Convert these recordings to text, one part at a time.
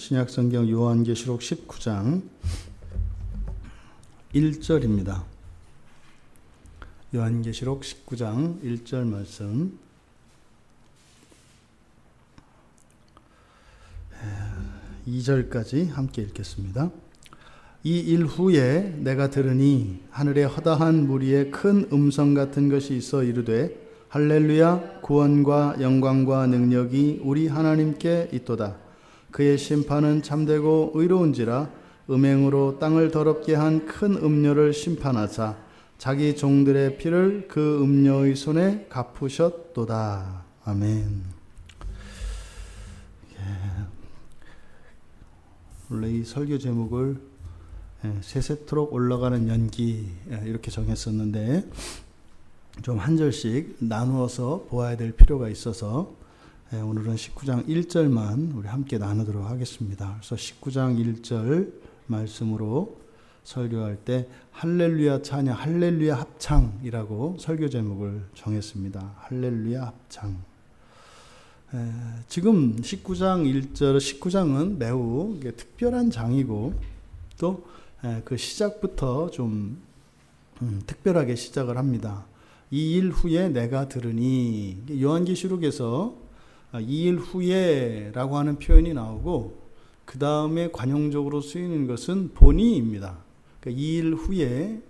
신약성경 요한계시록 19장 1절입니다. 요한계시록 19장 1절 말씀. 2절까지 함께 읽겠습니다. 이 일 후에 내가 들으니 하늘에 허다한 무리의 큰 음성 같은 것이 있어 이르되 할렐루야, 구원과 영광과 능력이 우리 하나님께 있도다. 그의 심판은 참되고 의로운지라 음행으로 땅을 더럽게 한 큰 음녀를 심판하사 자기 종들의 피를 그 음녀의 손에 갚으셨도다. 아멘. 원래 이 설교 제목을 세세토록 올라가는 연기 이렇게 정했었는데 좀 한 절씩 나누어서 보아야 될 필요가 있어서 오늘은 19장 1절만 우리 함께 나누도록 하겠습니다. 그래서 19장 1절 말씀으로 설교할 때 할렐루야 찬양, 할렐루야 합창이라고 설교 제목을 정했습니다. 할렐루야 합창. 지금 19장 1절, 19장은 매우 특별한 장이고 또 그 시작부터 좀 특별하게 시작을 합니다. 이 일 후에 내가 들으니, 요한계시록에서 이 일 후에 라고 하는 표현이 나오고 그 다음에 관용적으로 쓰이는 것은 본이입니다. 그러니까 이 일 후에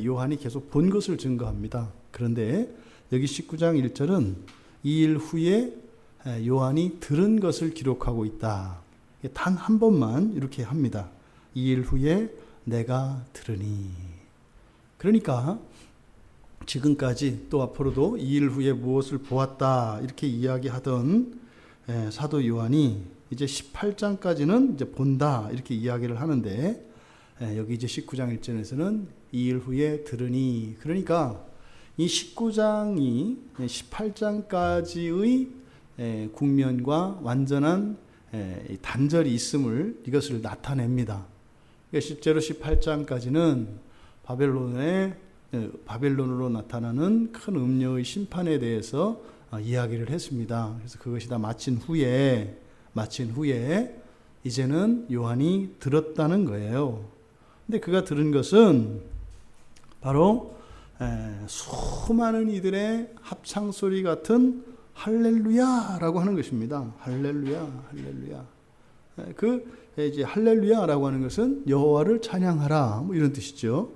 요한이 계속 본 것을 증거합니다. 그런데 여기 19장 1절은 이 일 후에 요한이 들은 것을 기록하고 있다. 단 한 번만 이렇게 합니다. 이 일 후에 내가 들으니. 그러니까 지금까지 또 앞으로도 이 일 후에 무엇을 보았다 이렇게 이야기하던 사도 요한이 이제 18장까지는 이제 본다 이렇게 이야기를 하는데 여기 이제 19장 1절에서는 이 일 후에 들으니, 그러니까 이 19장이 18장까지의 국면과 완전한 단절이 있음을 이것을 나타냅니다. 그러니까 실제로 18장까지는 바벨론으로 나타나는 큰 음녀의 심판에 대해서 이야기를 했습니다. 그래서 그것이 다 마친 후에 이제는 요한이 들었다는 거예요. 근데 그가 들은 것은 바로 수많은 이들의 합창 소리 같은 할렐루야라고 하는 것입니다. 할렐루야, 할렐루야. 이제 할렐루야라고 하는 것은 여호와를 찬양하라 뭐 이런 뜻이죠.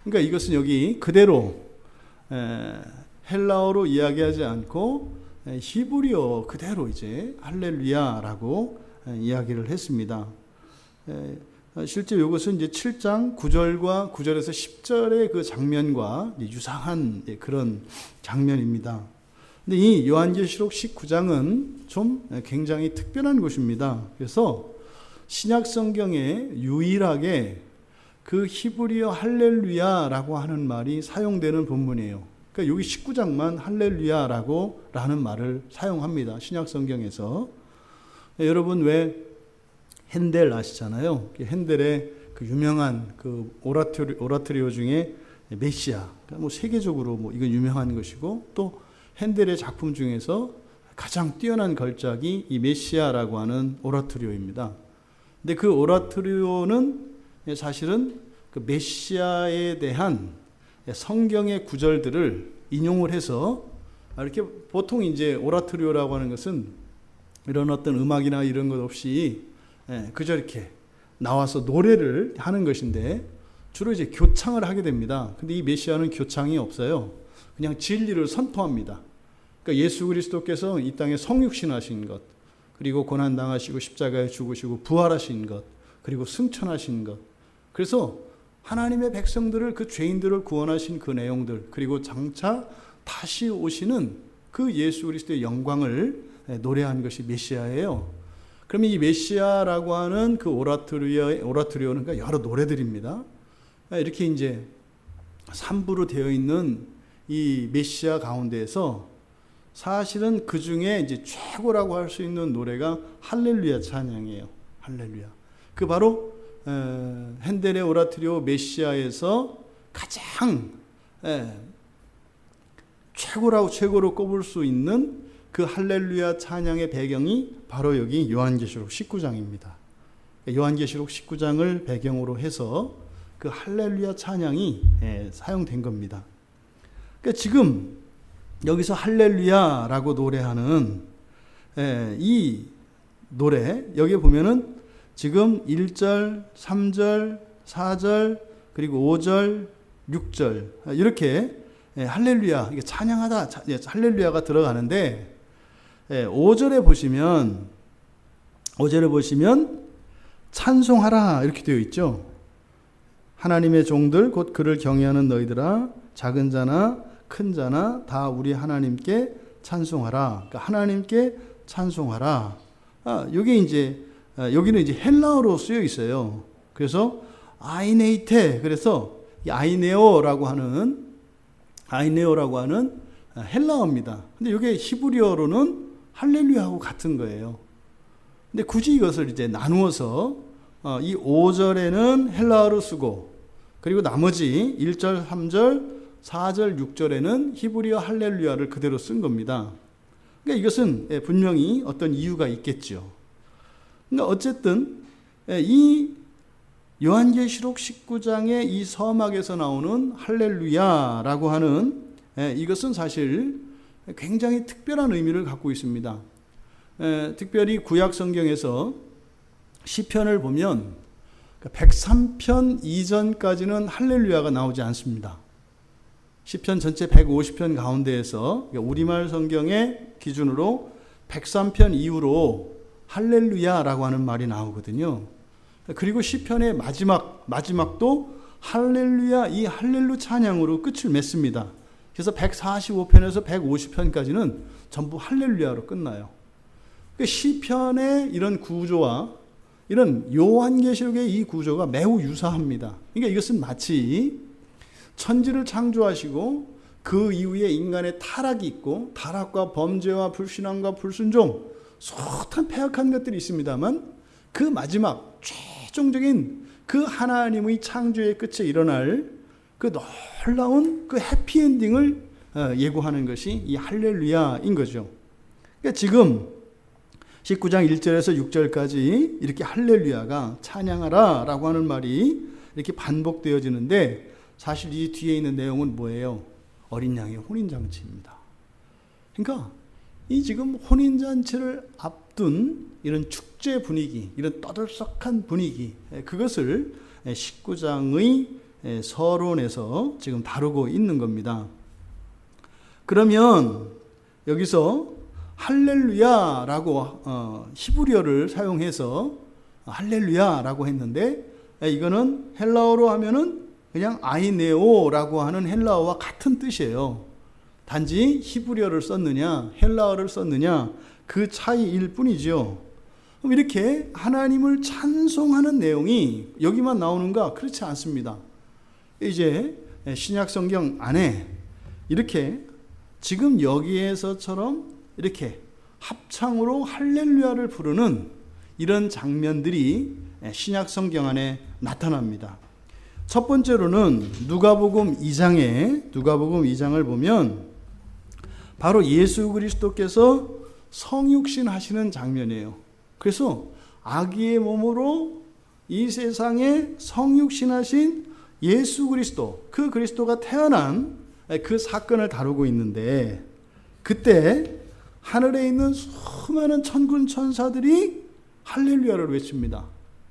그러니까 이것은 여기 그대로 헬라어로 이야기하지 않고 히브리어 그대로 이제 할렐루야라고 이야기를 했습니다. 실제 이것은 이제 7장 9절과 9절에서 10절의 그 장면과 유사한 그런 장면입니다. 근데 이 요한계시록 19장은 좀 굉장히 특별한 곳입니다. 그래서 신약 성경에 유일하게 그 히브리어 할렐루야라고 하는 말이 사용되는 본문이에요. 그러니까 여기 19장만 할렐루야라고 라는 말을 사용합니다. 신약 성경에서. 여러분 왜 핸델 아시잖아요. 핸델의 그 유명한 그 오라토리오 중에 메시아, 뭐 세계적으로 뭐 이건 유명한 것이고 또 핸델의 작품 중에서 가장 뛰어난 걸작이 이 메시아라고 하는 오라토리오입니다. 근데 그 오라토리오는 사실은 그 메시아에 대한 성경의 구절들을 인용을 해서 이렇게 보통 이제 오라토리오라고 하는 것은 이런 어떤 음악이나 이런 것 없이 그저 이렇게 나와서 노래를 하는 것인데 주로 이제 교창을 하게 됩니다. 근데 이 메시아는 교창이 없어요. 그냥 진리를 선포합니다. 그러니까 예수 그리스도께서 이 땅에 성육신하신 것, 그리고 고난당하시고 십자가에 죽으시고 부활하신 것, 그리고 승천하신 것. 그래서 하나님의 백성들을, 그 죄인들을 구원하신 그 내용들, 그리고 장차 다시 오시는 그 예수 그리스도의 영광을 노래한 것이 메시아예요. 그러면 이 메시아라고 하는 그 오라토리오는 그러니까 여러 노래들입니다. 이렇게 이제 3부로 되어 있는 이 메시아 가운데에서 사실은 그 중에 이제 최고라고 할 수 있는 노래가 할렐루야 찬양이에요. 할렐루야. 그 바로 핸델의 오라토리오 메시아에서 가장 최고로 꼽을 수 있는 그 할렐루야 찬양의 배경이 바로 여기 요한계시록 19장입니다. 요한계시록 19장을 배경으로 해서 그 할렐루야 찬양이 사용된 겁니다. 그러니까 지금 여기서 할렐루야라고 노래하는 이 노래, 여기에 보면은 지금 1절, 3절, 4절, 그리고 5절, 6절 이렇게 할렐루야, 이게 찬양하다, 할렐루야가 들어가는데 5절에 보시면 찬송하라 이렇게 되어 있죠. 하나님의 종들 곧 그를 경외하는 너희들아, 작은 자나 큰 자나 다 우리 하나님께 찬송하라. 그러니까 하나님께 찬송하라. 여기 이제 여기는 이제 헬라어로 쓰여 있어요. 그래서 아이네이테, 그래서 이 아이네오라고 하는 헬라어입니다. 근데 이게 히브리어로는 할렐루야하고 같은 거예요. 근데 굳이 이것을 이제 나누어서 이 5절에는 헬라어로 쓰고, 그리고 나머지 1절, 3절, 4절, 6절에는 히브리어 할렐루야를 그대로 쓴 겁니다. 그러니까 이것은 분명히 어떤 이유가 있겠죠. 그러니까 어쨌든 이 요한계시록 19장의 이 서막에서 나오는 할렐루야라고 하는 이것은 사실 굉장히 특별한 의미를 갖고 있습니다. 특별히 구약 성경에서 시편을 보면 103편 이전까지는 할렐루야가 나오지 않습니다. 시편 전체 150편 가운데에서 우리말 성경의 기준으로 103편 이후로 할렐루야라고 하는 말이 나오거든요. 그리고 시편의 마지막도 할렐루야, 이 할렐루 찬양으로 끝을 맺습니다. 그래서 145편에서 150편까지는 전부 할렐루야로 끝나요. 시편의 이런 구조와 이런 요한계시록의 이 구조가 매우 유사합니다. 그러니까 이것은 마치 천지를 창조하시고 그 이후에 인간의 타락이 있고, 타락과 범죄와 불신앙과 불순종, 숱한 패악한 것들이 있습니다만 그 마지막 최종적인 그 하나님의 창조의 끝에 일어날 그 놀라운 그 해피엔딩을 예고하는 것이 이 할렐루야인 거죠. 그러니까 지금 19장 1절에서 6절까지 이렇게 할렐루야가 찬양하라 라고 하는 말이 이렇게 반복되어지는데, 사실 이 뒤에 있는 내용은 뭐예요? 어린 양의 혼인잔치입니다. 그러니까 이 지금 혼인잔치를 앞둔 이런 축제 분위기, 이런 떠들썩한 분위기, 그것을 19장의 서론에서 지금 다루고 있는 겁니다. 그러면 여기서 할렐루야라고 히브리어를 사용해서 할렐루야라고 했는데, 이거는 헬라어로 하면은 그냥 아이네오라고 하는 헬라어와 같은 뜻이에요. 단지 히브리어를 썼느냐 헬라어를 썼느냐 그 차이일 뿐이죠. 그럼 이렇게 하나님을 찬송하는 내용이 여기만 나오는가? 그렇지 않습니다. 이제 신약 성경 안에 이렇게 지금 여기에서처럼 이렇게 합창으로 할렐루야를 부르는 이런 장면들이 신약 성경 안에 나타납니다. 첫 번째로는 누가복음 2장을 보면 바로 예수 그리스도께서 성육신 하시는 장면이에요. 그래서 아기의 몸으로 이 세상에 성육신 하신 예수 그리스도, 그 그리스도가 태어난 그 사건을 다루고 있는데, 그때 하늘에 있는 수많은 천군 천사들이 할렐루야를 외칩니다.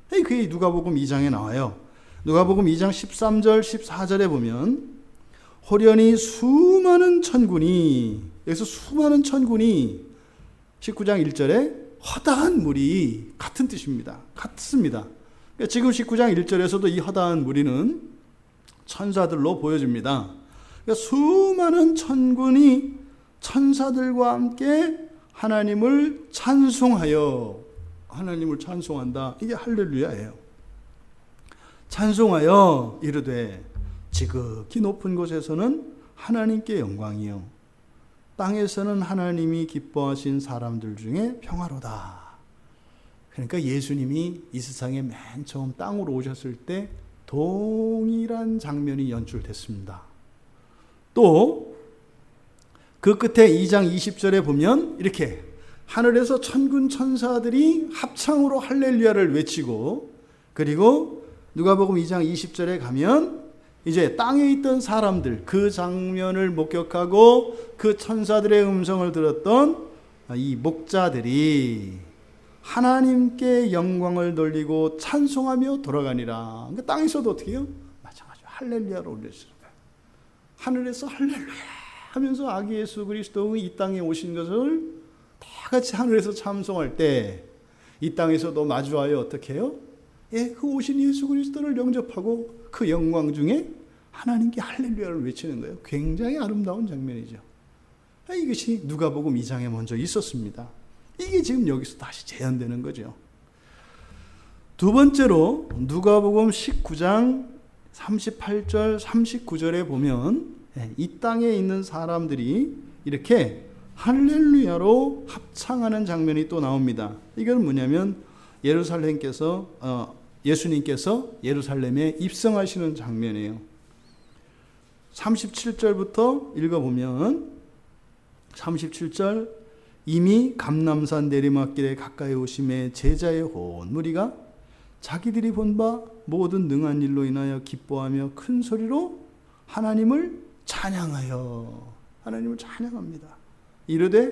그게 누가복음 2장에 나와요. 누가복음 2장 13절 14절에 보면 호련히 수많은 천군이, 여기서 수많은 천군이 19장 1절에 허다한 무리, 같은 뜻입니다. 같습니다. 그러니까 지금 19장 1절에서도 이 허다한 무리는 천사들로 보여집니다. 그러니까 수많은 천군이 천사들과 함께 하나님을 찬송하여, 하나님을 찬송한다. 이게 할렐루야예요. 찬송하여 이르되 지극히 높은 곳에서는 하나님께 영광이요 땅에서는 하나님이 기뻐하신 사람들 중에 평화로다. 그러니까 예수님이 이 세상에 맨 처음 땅으로 오셨을 때 동일한 장면이 연출됐습니다. 또 그 끝에 2장 20절에 보면 이렇게 하늘에서 천군 천사들이 합창으로 할렐루야를 외치고, 그리고 누가복음 2장 20절에 가면 이제 땅에 있던 사람들, 그 장면을 목격하고 그 천사들의 음성을 들었던 이 목자들이 하나님께 영광을 돌리고 찬송하며 돌아가니라. 그러니까 땅에서도 어떻게 해요? 마찬가지로 할렐루야를 올렸어요. 하늘에서 할렐루야 하면서 아기 예수 그리스도의 이 땅에 오신 것을 다 같이 하늘에서 찬송할 때, 이 땅에서도 마주하여 어떻게 해요? 예, 그 오신 예수 그리스도를 영접하고 그 영광 중에 하나님께 할렐루야를 외치는 거예요. 굉장히 아름다운 장면이죠. 이것이 누가복음 2장에 먼저 있었습니다. 이게 지금 여기서 다시 재현되는 거죠. 두 번째로 누가복음 19장 38절 39절에 보면 이 땅에 있는 사람들이 이렇게 할렐루야로 합창하는 장면이 또 나옵니다. 이건 뭐냐면 예수님께서 예루살렘에 입성하시는 장면이에요. 37절부터 읽어보면 37절, 이미 감람산 내리막길에 가까이 오심에 제자의 온 무리가 자기들이 본 바 모든 능한 일로 인하여 기뻐하며 큰 소리로 하나님을 찬양합니다. 이르되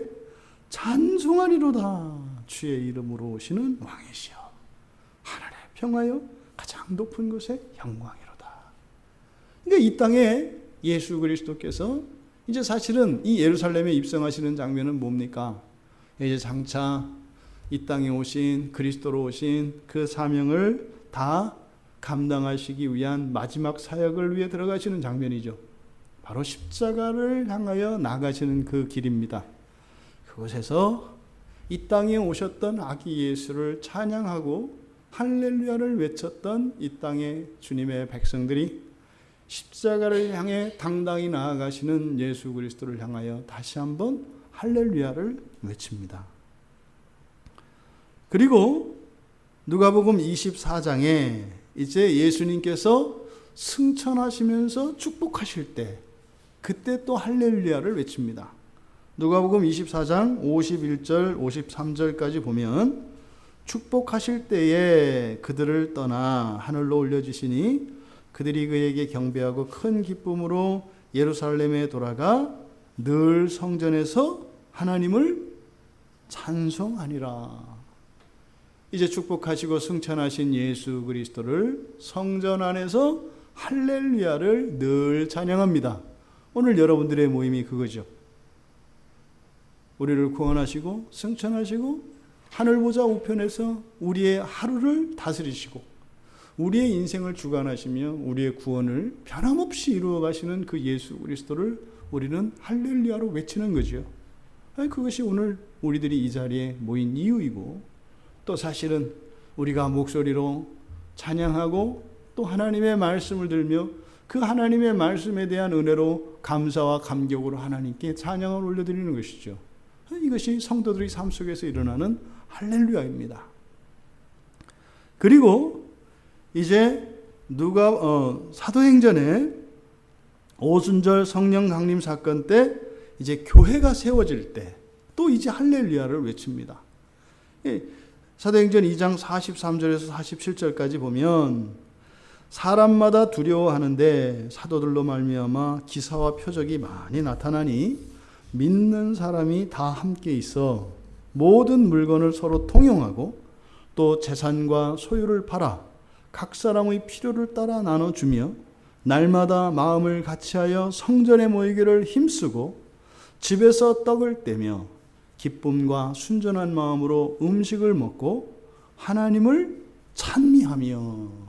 찬송하리로다 주의 이름으로 오시는 왕이시여 하늘의 평화여 가장 높은 곳에 영광이로다. 그러니까 이 땅에 예수 그리스도께서 이제 사실은 이 예루살렘에 입성하시는 장면은 뭡니까? 이제 장차 이 땅에 오신 그리스도로 오신 그 사명을 다 감당하시기 위한 마지막 사역을 위해 들어가시는 장면이죠. 바로 십자가를 향하여 나가시는 그 길입니다. 그곳에서 이 땅에 오셨던 아기 예수를 찬양하고 할렐루야를 외쳤던 이 땅의 주님의 백성들이 십자가를 향해 당당히 나아가시는 예수 그리스도를 향하여 다시 한번 할렐루야를 외칩니다. 그리고 누가복음 24장에 이제 예수님께서 승천하시면서 축복하실 때, 그때 또 할렐루야를 외칩니다. 누가복음 24장 51절 53절까지 보면 축복하실 때에 그들을 떠나 하늘로 올려주시니 그들이 그에게 경배하고 큰 기쁨으로 예루살렘에 돌아가 늘 성전에서 하나님을 찬송하니라. 이제 축복하시고 승천하신 예수 그리스도를 성전 안에서 할렐루야를 늘 찬양합니다. 오늘 여러분들의 모임이 그거죠. 우리를 구원하시고 승천하시고 하늘보좌 우편에서 우리의 하루를 다스리시고 우리의 인생을 주관하시며 우리의 구원을 변함없이 이루어 가시는 그 예수 그리스도를 우리는 할렐루야로 외치는 거죠. 그것이 오늘 우리들이 이 자리에 모인 이유이고, 또 사실은 우리가 목소리로 찬양하고 또 하나님의 말씀을 들며 그 하나님의 말씀에 대한 은혜로 감사와 감격으로 하나님께 찬양을 올려드리는 것이죠. 이것이 성도들의 삶 속에서 일어나는 할렐루야입니다. 그리고 이제 사도행전에 오순절 성령 강림 사건 때 이제 교회가 세워질 때 또 이제 할렐루야를 외칩니다. 사도행전 2장 43절에서 47절까지 보면 사람마다 두려워하는데 사도들로 말미암아 기사와 표적이 많이 나타나니 믿는 사람이 다 함께 있어 모든 물건을 서로 통용하고 또 재산과 소유를 팔아 각 사람의 필요를 따라 나눠주며 날마다 마음을 같이하여 성전에 모이기를 힘쓰고 집에서 떡을 떼며 기쁨과 순전한 마음으로 음식을 먹고 하나님을 찬미하며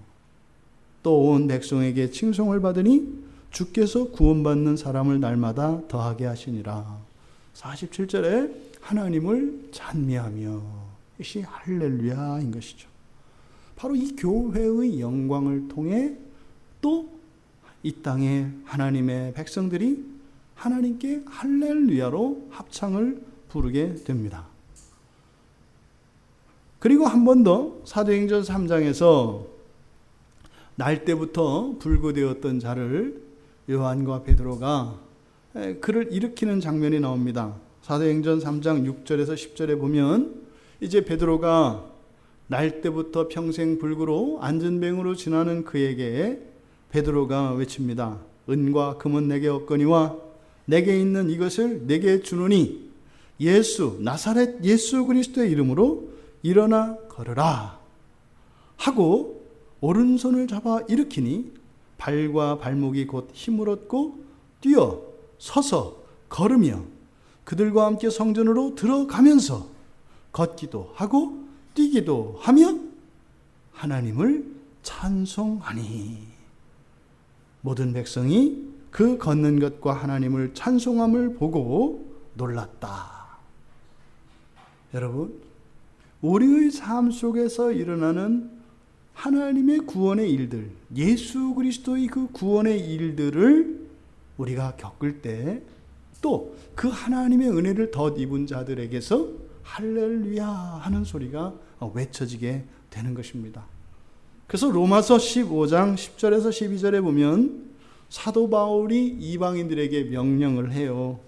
또 온 백성에게 칭송을 받으니 주께서 구원받는 사람을 날마다 더하게 하시니라. 47절에 하나님을 찬미하며, 이것이 할렐루야인 것이죠. 바로 이 교회의 영광을 통해 또 이 땅에 하나님의 백성들이 하나님께 할렐루야로 합창을 부르게 됩니다. 그리고 한 번 더 사도행전 3장에서 날 때부터 불구되었던 자를 요한과 베드로가 그를 일으키는 장면이 나옵니다. 사도행전 3장 6절에서 10절에 보면 이제 베드로가 날 때부터 평생 불구로 안전뱅으로 지나는 그에게 베드로가 외칩니다. 은과 금은 내게 없거니와 내게 있는 이것을 내게 주노니 예수 나사렛 예수 그리스도의 이름으로 일어나 걸으라 하고 오른손을 잡아 일으키니 발과 발목이 곧 힘을 얻고 뛰어 서서 걸으며 그들과 함께 성전으로 들어가면서 걷기도 하고 뛰기도 하며 하나님을 찬송하니 모든 백성이 그 걷는 것과 하나님을 찬송함을 보고 놀랐다. 여러분, 우리의 삶 속에서 일어나는 하나님의 구원의 일들, 예수 그리스도의 그 구원의 일들을 우리가 겪을 때 또 그 하나님의 은혜를 덧입은 자들에게서 할렐루야 하는 소리가 외쳐지게 되는 것입니다. 그래서 로마서 15장 10절에서 12절에 보면 사도 바울이 이방인들에게 명령을 해요.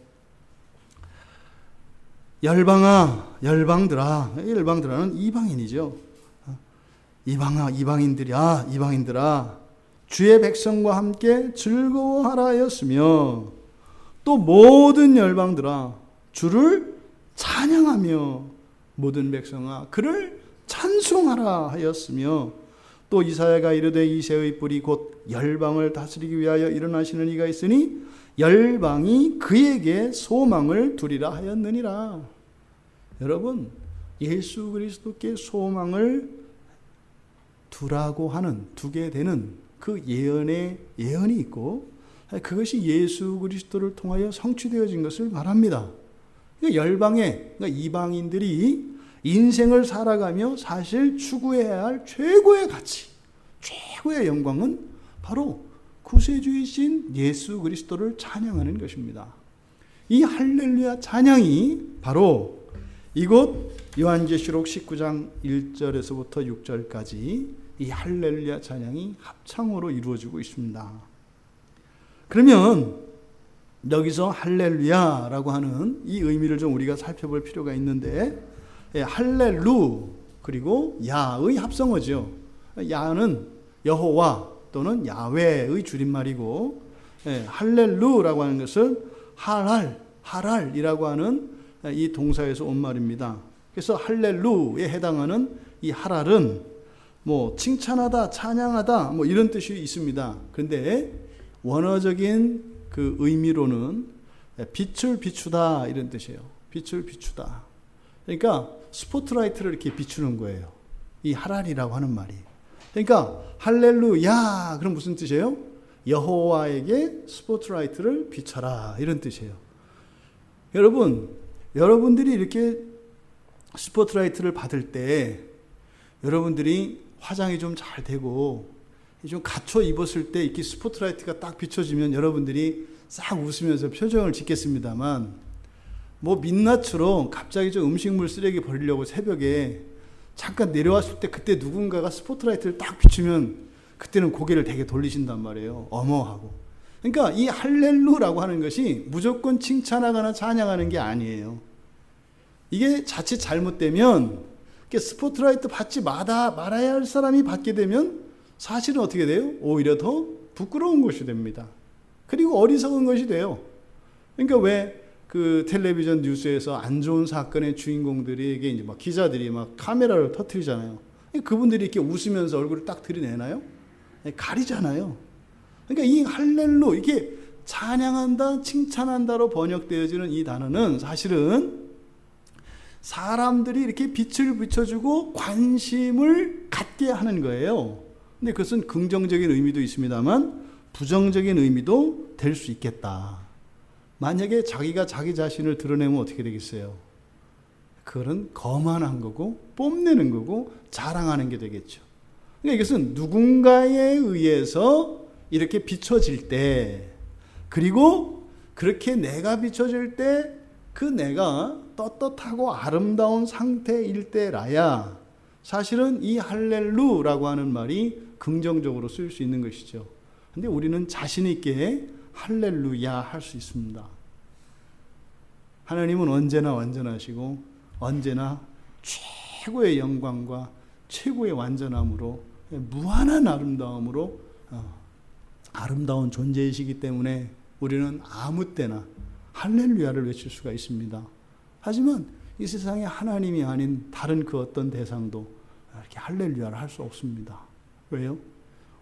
열방아, 열방들아는 이방인이죠. 이방인들아, 주의 백성과 함께 즐거워하라 하였으며 또 모든 열방들아, 주를 찬양하며 모든 백성아, 그를 찬송하라 하였으며 또 이사야가 이르되 이새의 뿔이 곧 열방을 다스리기 위하여 일어나시는 이가 있으니 열방이 그에게 소망을 두리라 하였느니라. 여러분, 예수 그리스도께 소망을 두게 되는 그 예언이 있고 그것이 예수 그리스도를 통하여 성취되어진 것을 말합니다. 그러니까 이방인들이 인생을 살아가며 사실 추구해야 할 최고의 가치, 최고의 영광은 바로 구세주이신 예수 그리스도를 찬양하는 것입니다. 이 할렐루야 찬양이 바로 이곳 요한계시록 19장 1절에서부터 6절까지 이 할렐루야 찬양이 합창으로 이루어지고 있습니다. 그러면 여기서 할렐루야라고 하는 이 의미를 좀 우리가 살펴볼 필요가 있는데, 할렐루 그리고 야의 합성어죠. 야는 여호와 또는 야훼의 줄임말이고, 할렐루라고 하는 것은 하랄이라고 하는 이 동사에서 온 말입니다. 그래서 할렐루에 해당하는 이 하랄은 뭐 칭찬하다, 찬양하다 뭐 이런 뜻이 있습니다. 그런데 원어적인 그 의미로는 빛을 비추다 이런 뜻이에요. 빛을 비추다. 그러니까 스포트라이트를 이렇게 비추는 거예요. 이 하랄이라고 하는 말이. 그러니까 할렐루야 그럼 무슨 뜻이에요? 여호와에게 스포트라이트를 비춰라 이런 뜻이에요. 여러분들이 이렇게 스포트라이트를 받을 때 여러분들이 화장이 좀 잘 되고 좀 갖춰 입었을 때 이렇게 스포트라이트가 딱 비춰지면 여러분들이 싹 웃으면서 표정을 짓겠습니다만, 뭐 민낯으로 갑자기 좀 음식물 쓰레기 버리려고 새벽에 잠깐 내려왔을 때 그때 누군가가 스포트라이트를 딱 비추면 그때는 고개를 되게 돌리신단 말이에요. 어머하고. 그러니까 이 할렐루라고 하는 것이 무조건 칭찬하거나 찬양하는 게 아니에요. 이게 자칫 잘못되면 스포트라이트 받지 말아야 할 사람이 받게 되면 사실은 어떻게 돼요? 오히려 더 부끄러운 것이 됩니다. 그리고 어리석은 것이 돼요. 그러니까 왜 그 텔레비전 뉴스에서 안 좋은 사건의 주인공들에게 이제 막 기자들이 막 카메라를 터뜨리잖아요. 그분들이 이렇게 웃으면서 얼굴을 딱 들이내나요? 가리잖아요. 그러니까 이 할렐루, 이게 찬양한다, 칭찬한다로 번역되어지는 이 단어는 사실은 사람들이 이렇게 빛을 비춰주고 관심을 갖게 하는 거예요. 근데 그것은 긍정적인 의미도 있습니다만 부정적인 의미도 될 수 있겠다. 만약에 자기가 자기 자신을 드러내면 어떻게 되겠어요? 그거는 거만한 거고 뽐내는 거고 자랑하는 게 되겠죠. 그러니까 이것은 누군가에 의해서 이렇게 비춰질 때, 그리고 그렇게 내가 비춰질 때 그 내가 떳떳하고 아름다운 상태일 때라야 사실은 이 할렐루라고 하는 말이 긍정적으로 쓰일 수 있는 것이죠. 근데 우리는 자신 있게 할렐루야 할 수 있습니다. 하나님은 언제나 완전하시고 언제나 최고의 영광과 최고의 완전함으로 무한한 아름다움으로 아름다운 존재이시기 때문에 우리는 아무 때나 할렐루야를 외칠 수가 있습니다. 하지만 이 세상에 하나님이 아닌 다른 그 어떤 대상도 이렇게 할렐루야를 할 수 없습니다. 왜요?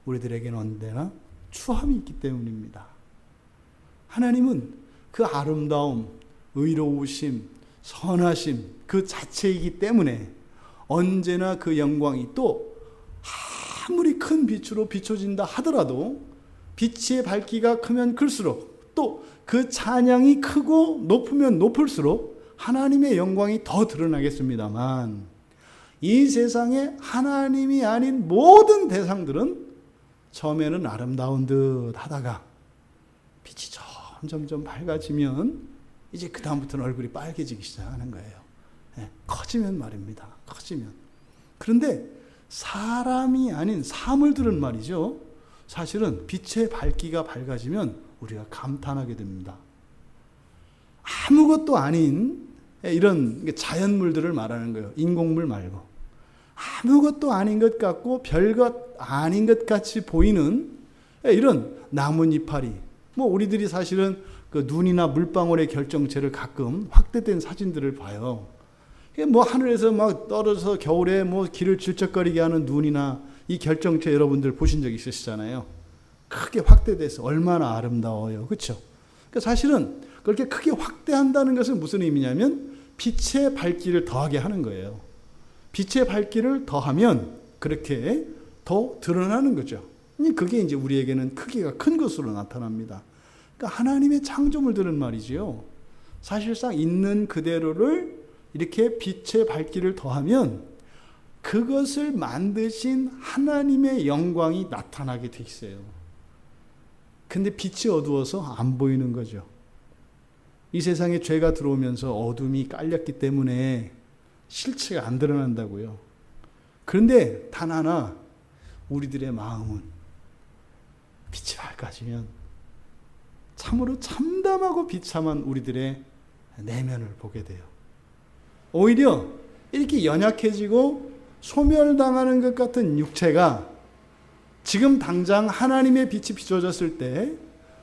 우리들에게는 언제나 추함이 있기 때문입니다. 하나님은 그 아름다움, 의로우심, 선하심 그 자체이기 때문에 언제나 그 영광이 또 아무리 큰 빛으로 비춰진다 하더라도 빛의 밝기가 크면 클수록 또 그 찬양이 크고 높으면 높을수록 하나님의 영광이 더 드러나겠습니다만 이 세상에 하나님이 아닌 모든 대상들은 처음에는 아름다운 듯 하다가 빛이 점점 밝아지면 이제 그 다음부터는 얼굴이 빨개지기 시작하는 거예요. 커지면 말입니다. 커지면. 그런데 사람이 아닌 사물들은 말이죠. 사실은 빛의 밝기가 밝아지면 우리가 감탄하게 됩니다. 아무것도 아닌 이런 자연물들을 말하는 거예요. 인공물 말고. 아무것도 아닌 것 같고 별것 아닌 것 같이 보이는 이런 나뭇이파리. 우리들이 사실은 그 눈이나 물방울의 결정체를 가끔 확대된 사진들을 봐요. 하늘에서 막 떨어져서 겨울에 길을 질척거리게 하는 눈이나 이 결정체 여러분들 보신 적 있으시잖아요. 크게 확대돼서 얼마나 아름다워요. 그렇죠? 그러니까 사실은 그렇게 크게 확대한다는 것은 무슨 의미냐면 빛의 밝기를 더하게 하는 거예요. 빛의 밝기를 더하면 그렇게 더 드러나는 거죠. 그게 이제 우리에게는 크기가 큰 것으로 나타납니다. 그러니까 하나님의 창조물들은 말이지요. 사실상 있는 그대로를 이렇게 빛의 밝기를 더하면 그것을 만드신 하나님의 영광이 나타나게 돼 있어요. 근데 빛이 어두워서 안 보이는 거죠. 이 세상에 죄가 들어오면서 어둠이 깔렸기 때문에 실체가 안 드러난다고요. 그런데 단 하나, 우리들의 마음은 빛이 밝아지면 참으로 참담하고 비참한 우리들의 내면을 보게 돼요. 오히려 이렇게 연약해지고 소멸당하는 것 같은 육체가 지금 당장 하나님의 빛이 비춰졌을 때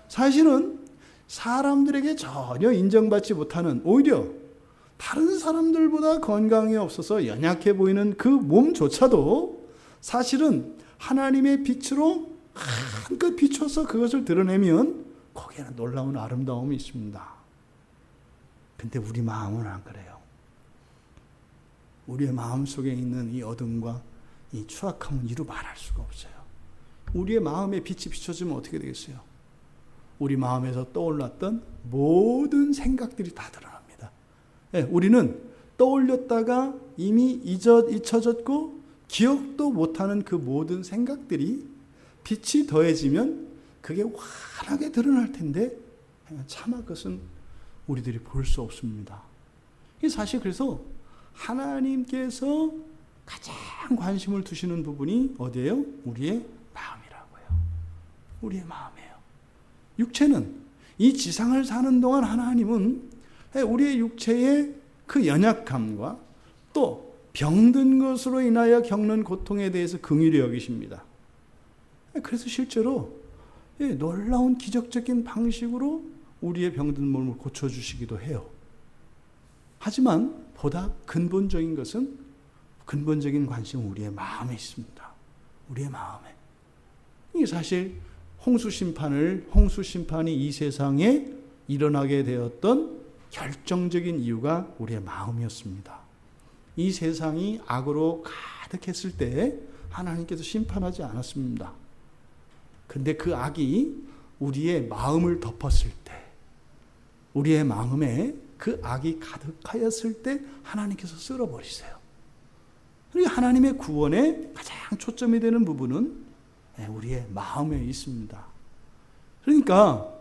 사실은 사람들에게 전혀 인정받지 못하는, 오히려 다른 사람들보다 건강이 없어서 연약해 보이는 그 몸조차도 사실은 하나님의 빛으로 한껏 비춰서 그것을 드러내면 거기에는 놀라운 아름다움이 있습니다. 근데 우리 마음은 안 그래요. 우리의 마음 속에 있는 이 어둠과 이 추악함은 이루 말할 수가 없어요. 우리의 마음에 빛이 비춰지면 어떻게 되겠어요? 우리 마음에서 떠올랐던 모든 생각들이 다 드러납니다. 우리는 떠올렸다가 이미 잊혀졌고 기억도 못하는 그 모든 생각들이 빛이 더해지면 그게 환하게 드러날 텐데 차마 그것은 우리들이 볼 수 없습니다. 사실 그래서 하나님께서 가장 관심을 두시는 부분이 어디예요? 우리의 마음이라고요. 우리의 마음이에요. 육체는 이 지상을 사는 동안 하나님은 우리의 육체의 그 연약함과 또 병든 것으로 인하여 겪는 고통에 대해서 긍휼히 여기십니다. 그래서 실제로 놀라운 기적적인 방식으로 우리의 병든 몸을 고쳐주시기도 해요. 하지만 보다 근본적인 것은, 근본적인 관심은 우리의 마음에 있습니다. 우리의 마음에. 이게 사실 홍수 심판이 이 세상에 일어나게 되었던 결정적인 이유가 우리의 마음이었습니다. 이 세상이 악으로 가득했을 때 하나님께서 심판하지 않았습니다. 근데 그 악이 우리의 마음을 덮었을 때, 우리의 마음에 그 악이 가득하였을 때 하나님께서 쓸어버리세요. 그리고 하나님의 구원에 가장 초점이 되는 부분은 우리의 마음에 있습니다. 그러니까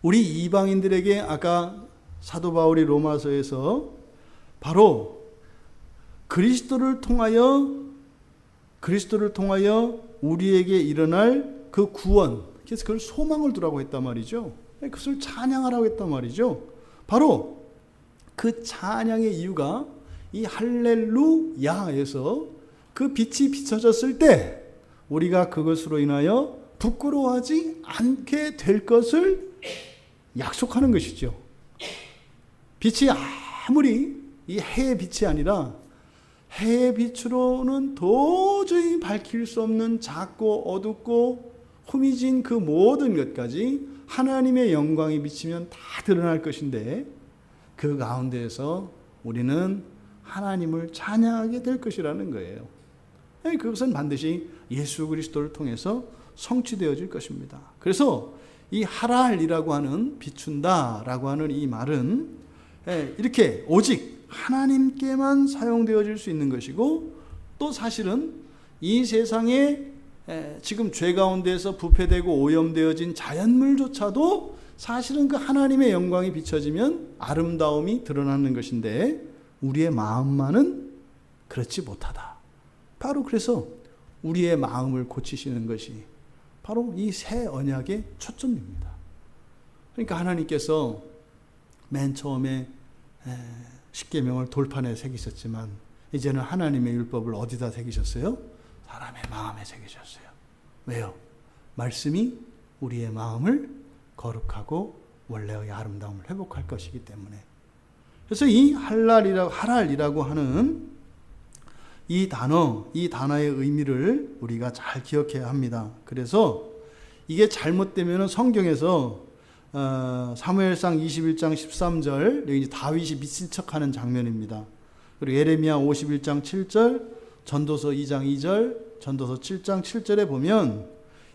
우리 이방인들에게 아까 사도 바울이 로마서에서 바로 그리스도를 통하여 우리에게 일어날 그 구원, 그래서 그걸 소망을 두라고 했단 말이죠. 그것을 찬양하라고 했단 말이죠. 바로 그 찬양의 이유가 이 할렐루야에서 그 빛이 비춰졌을 때 우리가 그것으로 인하여 부끄러워하지 않게 될 것을 약속하는 것이죠. 빛이 아무리 이 해의 빛이 아니라 해의 빛으로는 도저히 밝힐 수 없는 작고 어둡고 후미진 그 모든 것까지 하나님의 영광이 비치면 다 드러날 것인데 그 가운데에서 우리는 하나님을 찬양하게 될 것이라는 거예요. 그것은 반드시 예수 그리스도를 통해서 성취되어질 것입니다. 그래서 이 하랄이라고 하는 비춘다라고 하는 이 말은 이렇게 오직 하나님께만 사용되어질 수 있는 것이고 또 사실은 이 세상에 지금 죄 가운데서 부패되고 오염되어진 자연물조차도 사실은 그 하나님의 영광이 비춰지면 아름다움이 드러나는 것인데 우리의 마음만은 그렇지 못하다. 바로 그래서 우리의 마음을 고치시는 것이 바로 이 새 언약의 초점입니다. 그러니까 하나님께서 맨 처음에 십계명을 돌판에 새기셨지만 이제는 하나님의 율법을 어디다 새기셨어요? 사람의 마음에 새기셨어요. 왜요? 말씀이 우리의 마음을 거룩하고 원래의 아름다움을 회복할 것이기 때문에. 그래서 이 하랄이라고 하는 이 단어의 의미를 우리가 잘 기억해야 합니다. 그래서 이게 잘못되면 성경에서 사무엘상 21장 13절 여기 다윗이 미친 척하는 장면입니다. 그리고 예레미야 51장 7절, 전도서 2장 2절, 전도서 7장 7절에 보면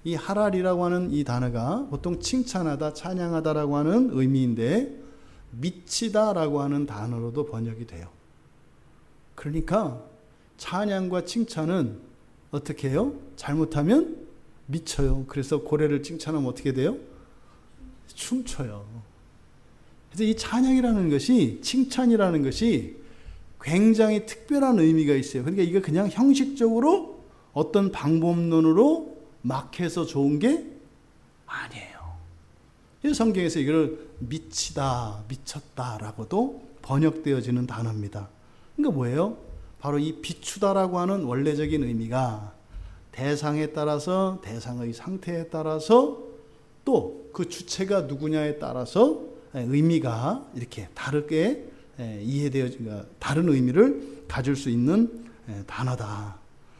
이 하랄이라고 하는 이 단어가 보통 칭찬하다, 찬양하다라고 하는 의미인데 미치다라고 하는 단어로도 번역이 돼요. 그러니까 찬양과 칭찬은 어떻게 해요? 잘못하면 미쳐요. 그래서 고래를 칭찬하면 어떻게 돼요? 춤춰요. 그래서 이 찬양이라는 것이, 칭찬이라는 것이 굉장히 특별한 의미가 있어요. 그러니까 이게 그냥 형식적으로 어떤 방법론으로 막 해서 좋은 게 아니에요. 그래서 성경에서 이걸 미치다, 미쳤다라고도 번역되어지는 단어입니다. 그러니까 뭐예요? 바로 이 비추다라고 하는 원래적인 의미가 대상에 따라서, 대상의 상태에 따라서 또 그 주체가 누구냐에 따라서 의미가 이렇게 다르게 다른 의미를 가질 수 있는 단어다.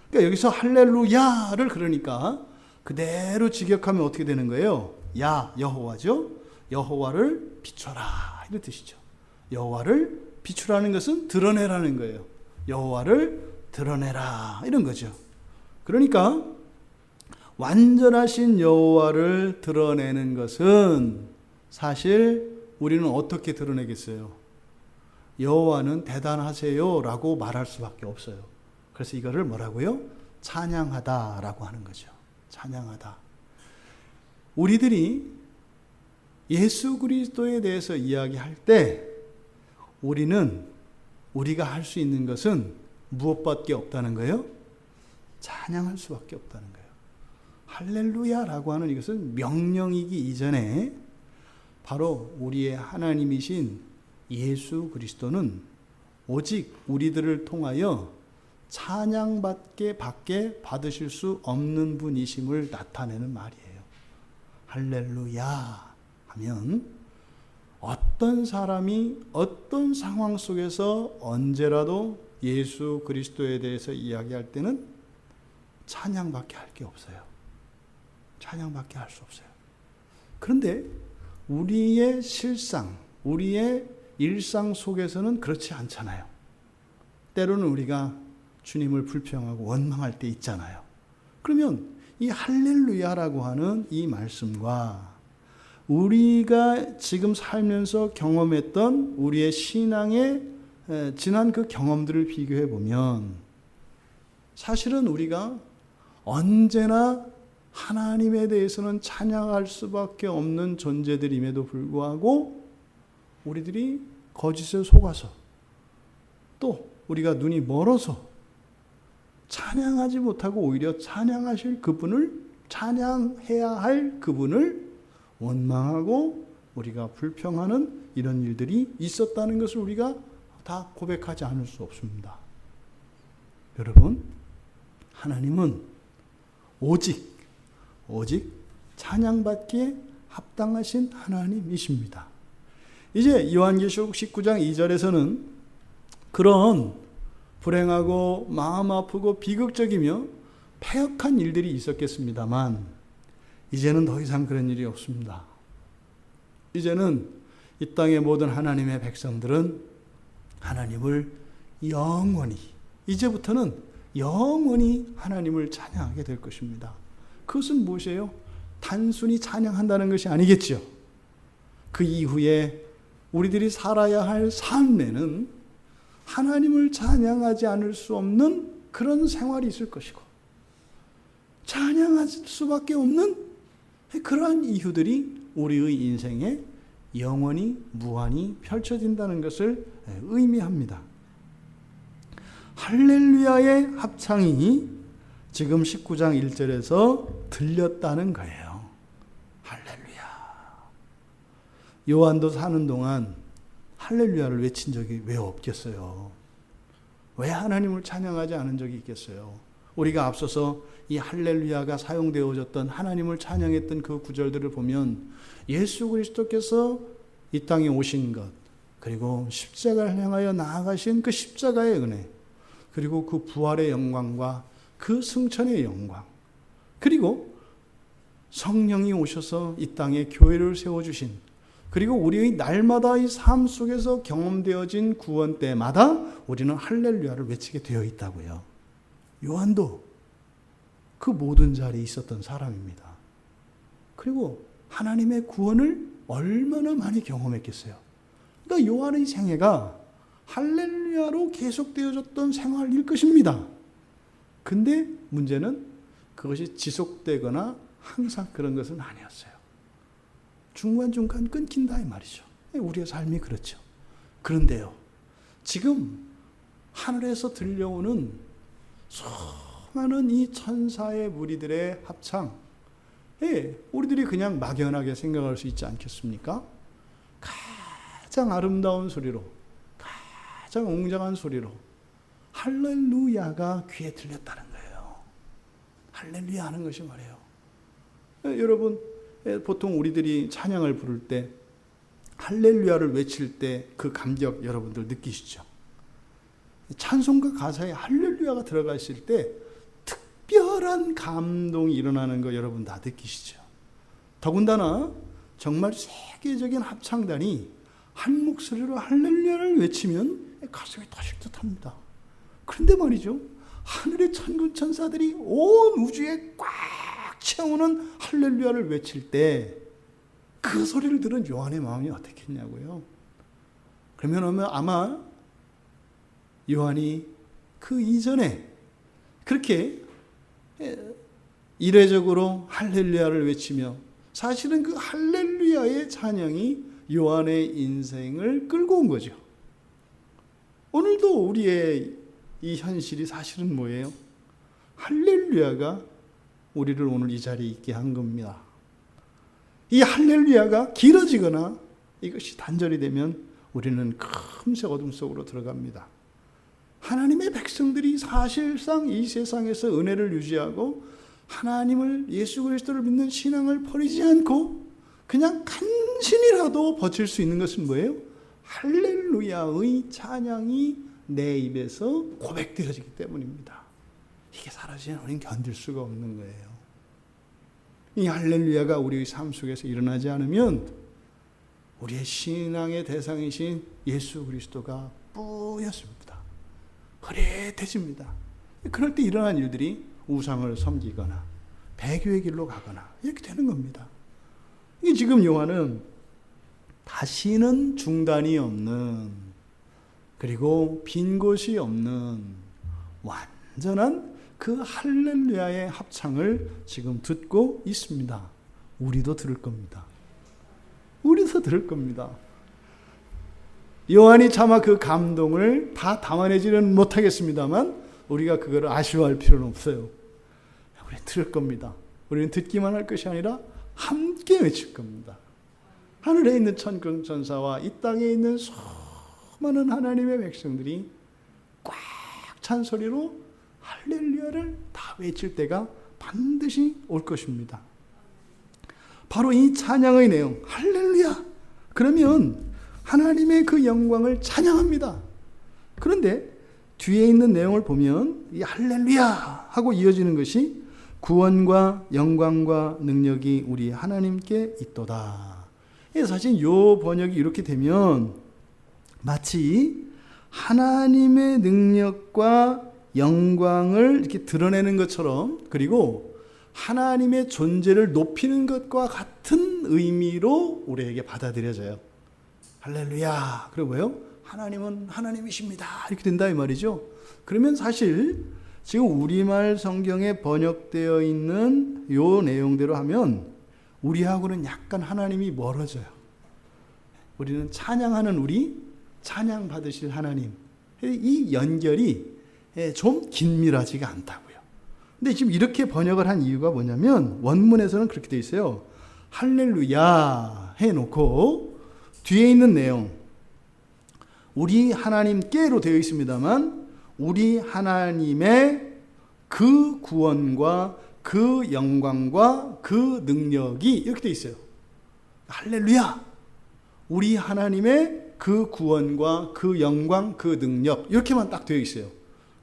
그러니까 여기서 할렐루야를 그러니까 그대로 직역하면 어떻게 되는 거예요? 야, 여호와죠. 여호와를 비춰라 이런 뜻이죠. 여호와를 비추라는 것은 드러내라는 거예요. 여호와를 드러내라 이런 거죠. 그러니까 완전하신 여호와를 드러내는 것은 사실 우리는 어떻게 드러내겠어요? 여호와는 대단하세요라고 말할 수밖에 없어요. 그래서 이거를 뭐라고요? 찬양하다라고 하는 거죠. 찬양하다. 우리들이 예수 그리스도에 대해서 이야기할 때 우리가 할 수 있는 것은 무엇밖에 없다는 거예요? 찬양할 수밖에 없다는 거예요. 할렐루야라고 하는 이것은 명령이기 이전에 바로 우리의 하나님이신 예수 그리스도는 오직 우리들을 통하여 찬양받게 받으실 수 없는 분이심을 나타내는 말이에요. 할렐루야 하면 어떤 사람이 어떤 상황 속에서 언제라도 예수 그리스도에 대해서 이야기할 때는 찬양밖에 할 게 없어요. 찬양밖에 할 수 없어요. 그런데 우리의 실상, 우리의 일상 속에서는 그렇지 않잖아요. 때로는 우리가 주님을 불평하고 원망할 때 있잖아요. 그러면 이 할렐루야라고 하는 이 말씀과 우리가 지금 살면서 경험했던 우리의 신앙의 지난 그 경험들을 비교해 보면 사실은 우리가 언제나 하나님에 대해서는 찬양할 수밖에 없는 존재들임에도 불구하고 우리들이 거짓에 속아서 또 우리가 눈이 멀어서 찬양하지 못하고 오히려 찬양해야 할 그분을 원망하고 우리가 불평하는 이런 일들이 있었다는 것을 우리가 다 고백하지 않을 수 없습니다. 여러분, 하나님은 오직 찬양받기에 합당하신 하나님이십니다. 이제 요한계시록 19장 2절에서는 그런 불행하고 마음 아프고 비극적이며 패역한 일들이 있었겠습니다만 이제는 더 이상 그런 일이 없습니다. 이제는 이 땅의 모든 하나님의 백성들은 하나님을 영원히, 이제부터는 영원히 하나님을 찬양하게 될 것입니다. 그것은 무엇이에요? 단순히 찬양한다는 것이 아니겠죠. 그 이후에 우리들이 살아야 할 삶에는 하나님을 찬양하지 않을 수 없는 그런 생활이 있을 것이고, 찬양할 수밖에 없는 그러한 이유들이 우리의 인생에 영원히 무한히 펼쳐진다는 것을 의미합니다. 할렐루야의 합창이 지금 19장 1절에서 들렸다는 거예요. 할렐루야. 요한도 사는 동안 할렐루야를 외친 적이 왜 없겠어요? 왜 하나님을 찬양하지 않은 적이 있겠어요? 우리가 앞서서 이 할렐루야가 사용되어졌던 하나님을 찬양했던 그 구절들을 보면 예수 그리스도께서 이 땅에 오신 것, 그리고 십자가를 향하여 나아가신 그 십자가의 은혜, 그리고 그 부활의 영광과 그 승천의 영광, 그리고 성령이 오셔서 이 땅에 교회를 세워주신, 그리고 우리의 날마다의 삶 속에서 경험되어진 구원 때마다 우리는 할렐루야를 외치게 되어 있다고요. 요한도 그 모든 자리에 있었던 사람입니다. 그리고 하나님의 구원을 얼마나 많이 경험했겠어요. 그러니까 요한의 생애가 할렐루야로 계속되어졌던 생활일 것입니다. 근데 문제는 그것이 지속되거나 항상 그런 것은 아니었어요. 중간중간 끊긴다 이 말이죠. 우리의 삶이 그렇죠. 그런데요, 지금 하늘에서 들려오는 수많은 이 천사의 무리들의 합창, 우리들이 그냥 막연하게 생각할 수 있지 않겠습니까? 가장 아름다운 소리로, 가장 웅장한 소리로 할렐루야가 귀에 들렸다는 거예요. 할렐루야 하는 것이 말이에요. 여러분, 보통 우리들이 찬양을 부를 때 할렐루야를 외칠 때 그 감격 여러분들 느끼시죠? 찬송가 가사에 할렐루야가 들어가 있을 때 특별한 감동이 일어나는 거 여러분 다 느끼시죠? 더군다나 정말 세계적인 합창단이 한 목소리로 할렐루야를 외치면 가슴이 터식듯합니다. 그런데 말이죠, 하늘의 천군 천사들이 온 우주에 꽉 채우는 할렐루야를 외칠 때 그 소리를 들은 요한의 마음이 어떻겠냐고요. 그러면 아마 요한이 그 이전에 그렇게 이례적으로 할렐루야를 외치며 사실은 그 할렐루야의 찬양이 요한의 인생을 끌고 온 거죠. 오늘도 우리의 이 현실이 사실은 뭐예요? 할렐루야가 우리를 오늘 이 자리에 있게 한 겁니다. 이 할렐루야가 길어지거나 이것이 단절이 되면 우리는 금세 어둠 속으로 들어갑니다. 하나님의 백성들이 사실상 이 세상에서 은혜를 유지하고 하나님을, 예수 그리스도를 믿는 신앙을 버리지 않고 그냥 간신이라도 버틸 수 있는 것은 뭐예요? 할렐루야의 찬양이 내 입에서 고백되어지기 때문입니다. 이게 사라지면 우리는 견딜 수가 없는 거예요. 이 할렐루야가 우리의 삶 속에서 일어나지 않으면 우리의 신앙의 대상이신 예수 그리스도가 뿌옇습니다. 흐릿해집니다. 그럴 때 일어난 일들이 우상을 섬기거나 배교의 길로 가거나 이렇게 되는 겁니다. 이게 지금 요한은 다시는 중단이 없는, 그리고 빈 곳이 없는 완전한 그 할렐루야의 합창을 지금 듣고 있습니다. 우리도 들을 겁니다. 우리도 들을 겁니다. 요한이 차마 그 감동을 다 담아내지는 못하겠습니다만 우리가 그걸 아쉬워할 필요는 없어요. 우리는 들을 겁니다. 우리는 듣기만 할 것이 아니라 함께 외칠 겁니다. 하늘에 있는 천군 천사와 이 땅에 있는 수많은 하나님의 백성들이 꽉 찬 소리로 할렐루야를 다 외칠 때가 반드시 올 것입니다. 바로 이 찬양의 내용, 할렐루야. 그러면 하나님의 그 영광을 찬양합니다. 그런데 뒤에 있는 내용을 보면 이 할렐루야 하고 이어지는 것이 구원과 영광과 능력이 우리 하나님께 있도다. 사실 이 번역이 이렇게 되면 마치 하나님의 능력과 영광을 이렇게 드러내는 것처럼, 그리고 하나님의 존재를 높이는 것과 같은 의미로 우리에게 받아들여져요. 할렐루야. 그리고 뭐예요? 하나님은 하나님이십니다. 이렇게 된다 이 말이죠. 그러면 사실 지금 우리말 성경에 번역되어 있는 요 내용대로 하면 우리하고는 약간 하나님이 멀어져요. 우리는 찬양하는 우리, 찬양 받으실 하나님. 이 연결이 좀 긴밀하지가 않다고요. 근데 지금 이렇게 번역을 한 이유가 뭐냐면 원문에서는 그렇게 되어 있어요. 할렐루야 해놓고 뒤에 있는 내용, 우리 하나님께로 되어 있습니다만 우리 하나님의 그 구원과 그 영광과 그 능력이 이렇게 되어 있어요. 할렐루야. 우리 하나님의 그 구원과 그 영광, 그 능력 이렇게만 딱 되어 있어요.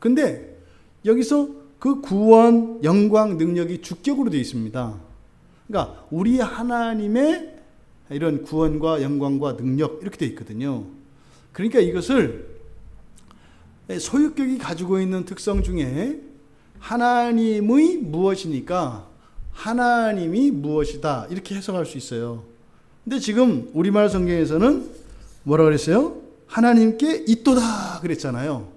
근데 여기서 그 구원, 영광, 능력이 주격으로 되어 있습니다. 그러니까 우리 하나님의 이런 구원과 영광과 능력 이렇게 되어 있거든요. 그러니까 이것을 소유격이 가지고 있는 특성 중에 하나님의 무엇이니까 하나님이 무엇이다 이렇게 해석할 수 있어요. 근데 지금 우리말 성경에서는 뭐라 그랬어요? 하나님께 있도다 그랬잖아요.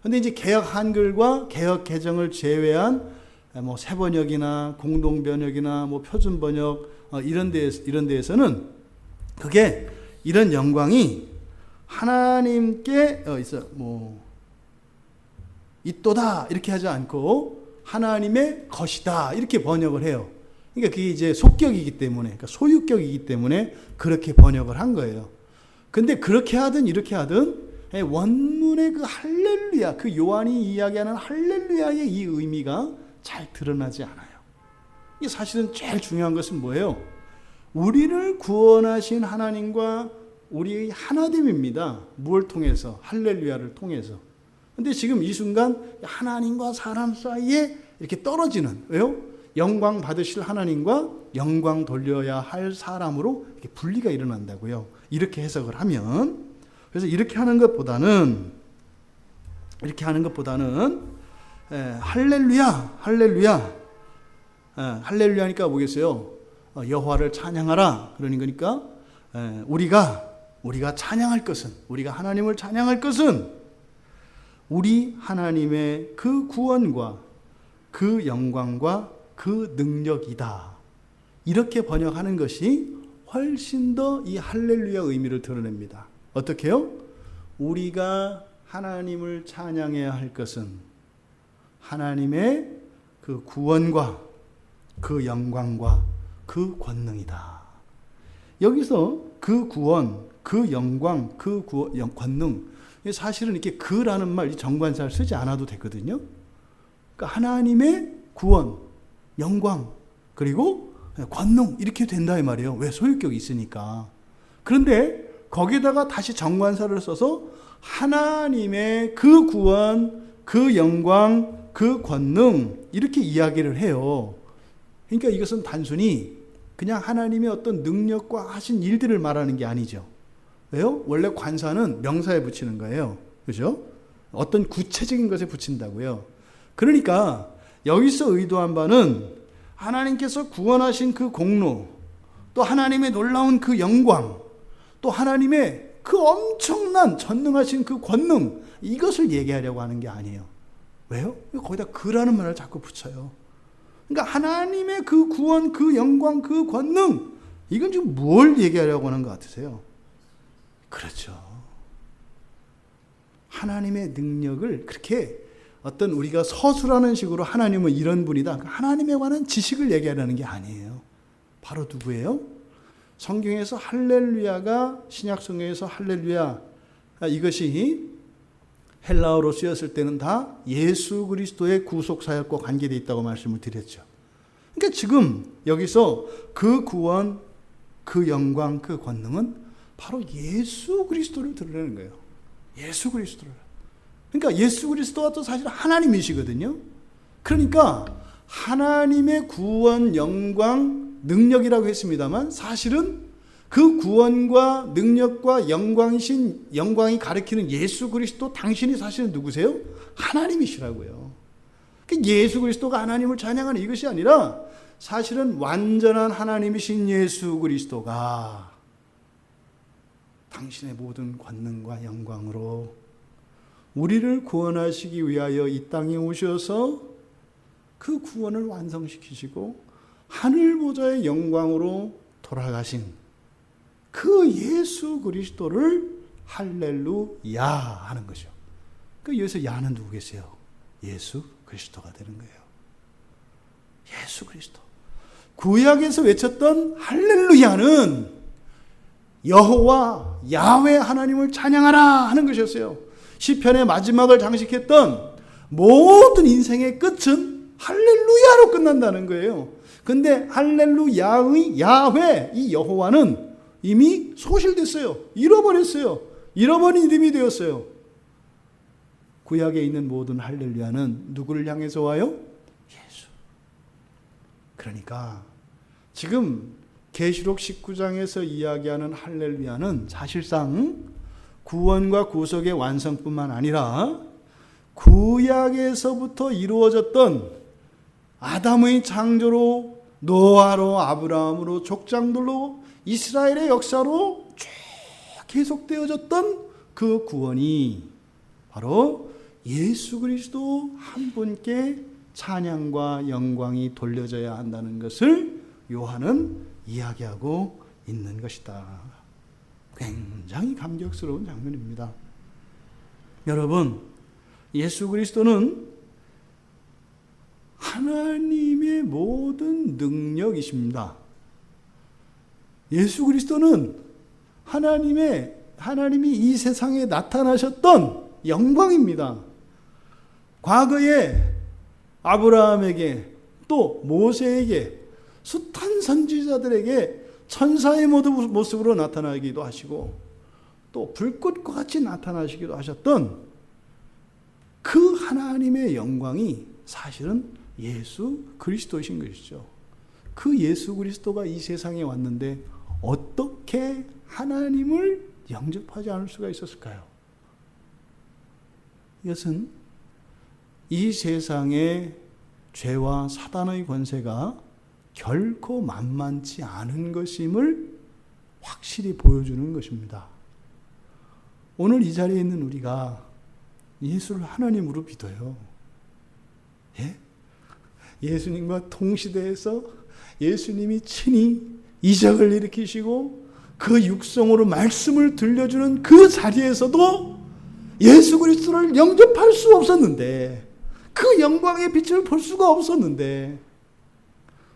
근데 이제 개역 한글과 개역 개정을 제외한 뭐 새번역이나 공동번역이나 뭐 표준번역 이런 데에서는 그게 이런 영광이 하나님께 뭐 있도다 이렇게 하지 않고 하나님의 것이다 이렇게 번역을 해요. 그러니까 그게 이제 속격이기 때문에, 그러니까 소유격이기 때문에 그렇게 번역을 한 거예요. 근데 그렇게 하든 이렇게 하든 원문의 그 할렐루야, 그 요한이 이야기하는 할렐루야의 이 의미가 잘 드러나지 않아요. 이 사실은 제일 중요한 것은 뭐예요? 우리를 구원하신 하나님과 우리의 하나됨입니다. 무엇을 통해서? 할렐루야를 통해서. 근데 지금 이 순간 하나님과 사람 사이에 이렇게 떨어지는, 왜요? 영광 받으실 하나님과 영광 돌려야 할 사람으로 이렇게 분리가 일어난다고요. 이렇게 해석을 하면. 그래서 이렇게 하는 것보다는 할렐루야, 할렐루야, 할렐루야니까 뭐겠어요? 여호와를 찬양하라 그러는 거니까 우리가 찬양할 것은, 우리가 하나님을 찬양할 것은 우리 하나님의 그 구원과 그 영광과 그 능력이다. 이렇게 번역하는 것이 훨씬 더 이 할렐루야 의미를 드러냅니다. 어떻게요? 우리가 하나님을 찬양해야 할 것은 하나님의 그 구원과 그 영광과 그 권능이다. 여기서 그 구원, 그 영광, 그 권능, 사실은 이렇게 그라는 말 정관사를 쓰지 않아도 되거든요. 그러니까 하나님의 구원, 영광, 그리고 권능 이렇게 된다 이 말이에요. 왜? 소유격이 있으니까. 그런데 거기다가 다시 정관사를 써서 하나님의 그 구원, 그 영광, 그 권능 이렇게 이야기를 해요. 그러니까 이것은 단순히 그냥 하나님의 어떤 능력과 하신 일들을 말하는 게 아니죠. 왜요? 원래 관사는 명사에 붙이는 거예요. 그죠? 어떤 구체적인 것에 붙인다고요. 그러니까 여기서 의도한 바는 하나님께서 구원하신 그 공로, 또 하나님의 놀라운 그 영광, 또 하나님의 그 엄청난 전능하신 그 권능, 이것을 얘기하려고 하는 게 아니에요. 왜요? 거기다 그라는 말을 자꾸 붙여요. 그러니까 하나님의 그 구원, 그 영광, 그 권능, 이건 지금 뭘 얘기하려고 하는 것 같으세요? 그렇죠. 하나님의 능력을 그렇게 어떤 우리가 서술하는 식으로 하나님은 이런 분이다, 하나님에 관한 지식을 얘기하려는 게 아니에요. 바로 누구예요? 성경에서 할렐루야가 신약 성경에서 할렐루야 이것이 헬라어로 쓰였을 때는 다 예수 그리스도의 구속 사역과 관계되어 있다고 말씀을 드렸죠. 그러니까 지금 여기서 그 구원, 그 영광, 그 권능은 바로 예수 그리스도를 드러내는 거예요. 예수 그리스도를. 그러니까 예수 구리스도가 또 사실 하나님이시거든요. 그러니까 하나님의 구원, 영광, 능력이라고 했습니다만 사실은 그 구원과 능력과 영광이 가리키는 예수 그리스도 당신이 사실은 누구세요? 하나님이시라고요. 그러니까 예수 그리스도가 하나님을 찬양하는 이것이 아니라 사실은 완전한 하나님이신 예수 그리스도가 당신의 모든 권능과 영광으로 우리를 구원하시기 위하여 이 땅에 오셔서 그 구원을 완성시키시고 하늘 보좌의 영광으로 돌아가신 그 예수 그리스도를 할렐루야 하는 거죠. 그 여기서 야는 누구겠어요? 예수 그리스도가 되는 거예요. 예수 그리스도. 구약에서 외쳤던 할렐루야는 여호와 야훼 하나님을 찬양하라 하는 것이었어요. 시편의 마지막을 장식했던 모든 인생의 끝은 할렐루야로 끝난다는 거예요. 근데 할렐루야의 야훼 이 여호와는 이미 소실됐어요. 잃어버렸어요. 잃어버린 이름이 되었어요. 구약에 있는 모든 할렐루야는 누구를 향해서 와요? 예수. 그러니까 지금 계시록 19장에서 이야기하는 할렐루야는 사실상 구원과 구속의 완성뿐만 아니라 구약에서부터 이루어졌던 아담의 창조로 노아로 아브라함으로 족장들로 이스라엘의 역사로 쭉 계속되어졌던 그 구원이 바로 예수 그리스도 한 분께 찬양과 영광이 돌려져야 한다는 것을 요한은 이야기하고 있는 것이다. 굉장히 감격스러운 장면입니다. 여러분, 예수 그리스도는 하나님의 모든 능력이십니다. 예수 그리스도는 하나님이 이 세상에 나타나셨던 영광입니다. 과거에 아브라함에게 또 모세에게 숱한 선지자들에게 천사의 모습으로 나타나기도 하시고 또 불꽃과 같이 나타나시기도 하셨던 그 하나님의 영광이 사실은 예수 그리스도이신 것이죠. 그 예수 그리스도가 이 세상에 왔는데 어떻게 하나님을 영접하지 않을 수가 있었을까요? 이것은 이 세상의 죄와 사단의 권세가 결코 만만치 않은 것임을 확실히 보여주는 것입니다. 오늘 이 자리에 있는 우리가 예수를 하나님으로 믿어요. 예? 예수님과 동시대에서 예수님이 친히 이적을 일으키시고 그 육성으로 말씀을 들려주는 그 자리에서도 예수 그리스도를 영접할 수 없었는데, 그 영광의 빛을 볼 수가 없었는데,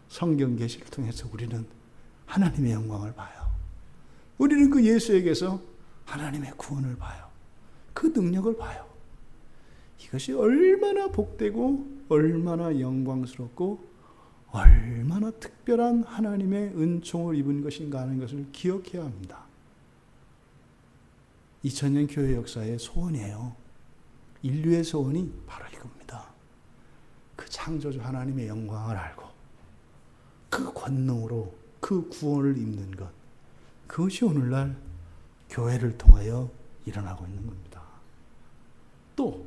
성경 계시를 통해서 우리는 하나님의 영광을 봐요. 우리는 그 예수에게서 하나님의 구원을 봐요. 그 능력을 봐요. 이것이 얼마나 복되고 얼마나 영광스럽고 얼마나 특별한 하나님의 은총을 입은 것인가 하는 것을 기억해야 합니다. 2000년 교회 역사의 소원이에요. 인류의 소원이 바로 이겁니다. 그 창조주 하나님의 영광을 알고 그 권능으로 그 구원을 입는 것, 그것이 오늘날 교회를 통하여 일어나고 있는 겁니다. 또